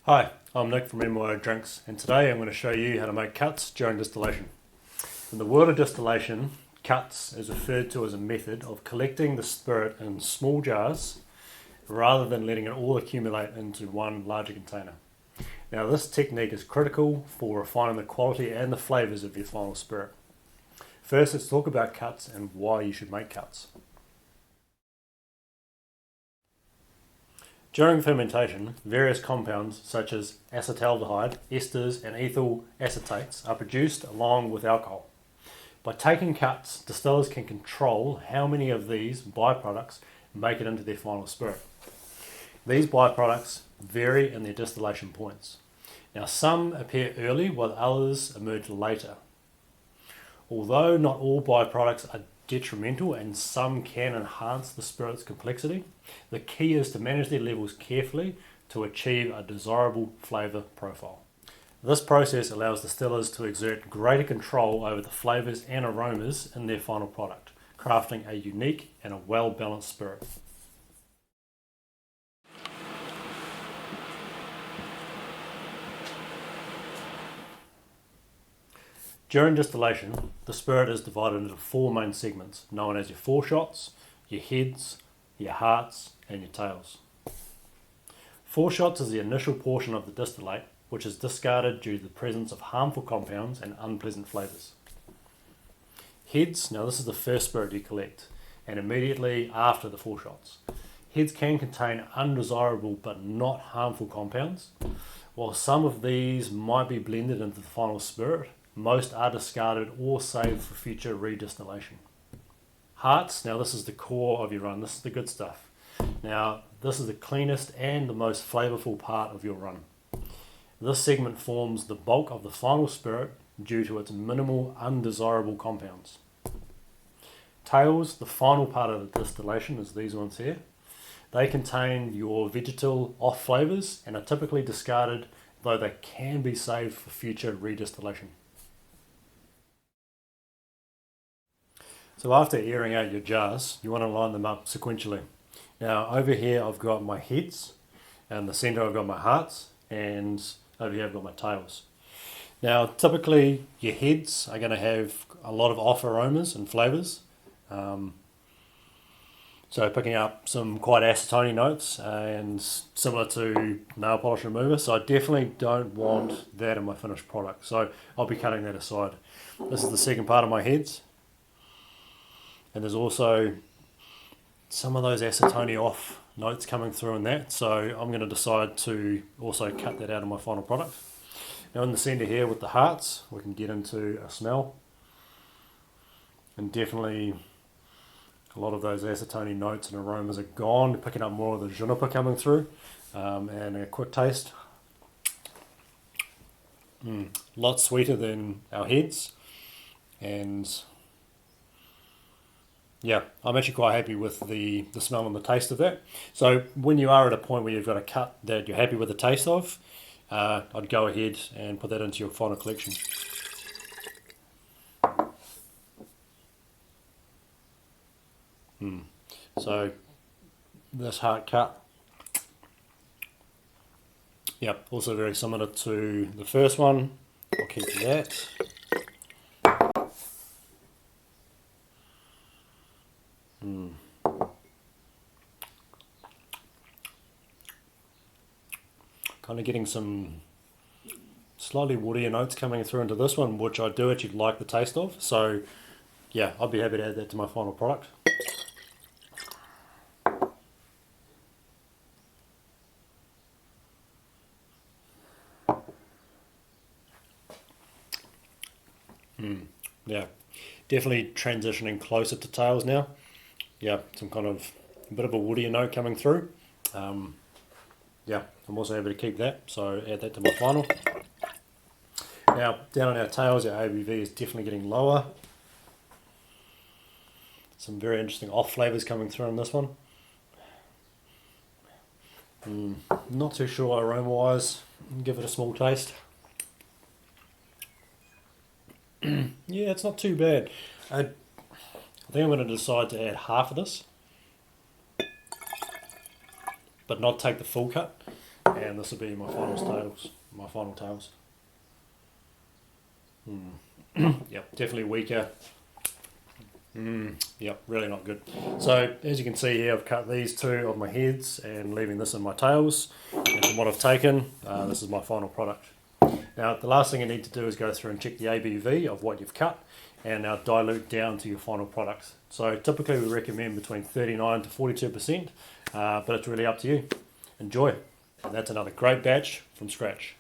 Hi, I'm Nick from MYO Drinks, and today I'm going to show you how to make cuts during distillation. In the world of distillation, cuts is referred to as a method of collecting the spirit in small jars rather than letting it all accumulate into one larger container. Now, this technique is critical for refining the quality and the flavours of your final spirit. First, let's talk about cuts and why you should make cuts. During fermentation, various compounds such as acetaldehyde, esters and ethyl acetates are produced along with alcohol. By taking cuts, distillers can control how many of these byproducts make it into their final spirit. These byproducts vary in their distillation points. Now, some appear early while others emerge later. Although not all byproducts are detrimental and some can enhance the spirit's complexity, the key is to manage their levels carefully to achieve a desirable flavour profile. This process allows distillers to exert greater control over the flavours and aromas in their final product, crafting a unique and a well-balanced spirit. During distillation, the spirit is divided into four main segments, known as your foreshots, your heads, your hearts, and your tails. Foreshots is the initial portion of the distillate, which is discarded due to the presence of harmful compounds and unpleasant flavours. Heads, now this is the first spirit you collect, and immediately after the foreshots. Heads can contain undesirable but not harmful compounds. While some of these might be blended into the final spirit, most are discarded or saved for future redistillation. Hearts, now this is the core of your run, this is the good stuff. Now, this is the cleanest and the most flavourful part of your run. This segment forms the bulk of the final spirit due to its minimal undesirable compounds. Tails, the final part of the distillation, is these ones here. They contain your vegetal off flavours and are typically discarded, though they can be saved for future redistillation. So after airing out your jars, you want to line them up sequentially. Now over here I've got my heads, and in the centre I've got my hearts, and over here I've got my tails. Now typically your heads are going to have a lot of off aromas and flavours. So picking up some quite acetone notes and similar to nail polish remover. So I definitely don't want that in my finished product. So I'll be cutting that aside. This is the second part of my heads. And there's also some of those acetone off notes coming through in that, so I'm going to decide to also cut that out of my final product. Now in the centre here with the hearts, we can get into a smell, and definitely a lot of those acetone notes and aromas are gone, picking up more of the juniper coming through, and a quick taste. A lot sweeter than our heads, and yeah, I'm actually quite happy with the smell and the taste of that. So when you are at a point where you've got a cut that you're happy with the taste of, I'd go ahead and put that into your final collection. So this heart cut, yeah, also very similar to the first one. I'll keep that. Kind of getting some slightly woodier notes coming through into this one, which I do actually like the taste of. So yeah, I'd be happy to add that to my final product. Yeah, definitely transitioning closer to tails now. Yeah, some kind of a bit of a woodier note coming through. Yeah, I'm also able to keep that, so add that to my final. Now, down on our tails, our ABV is definitely getting lower. Some very interesting off flavours coming through on this one. Not too sure aroma-wise. Give it a small taste. Yeah, it's not too bad. I think I'm going to decide to add half of this, but not take the full cut, and this will be my final tails. My final tails. Yep, definitely weaker. Yep, really not good. So as you can see here, I've cut these two of my heads and leaving this in my tails. And from what I've taken, this is my final product. Now the last thing you need to do is go through and check the ABV of what you've cut and now dilute down to your final products. So typically we recommend between 39 to 42%, but it's really up to you. Enjoy. And that's another great batch from scratch.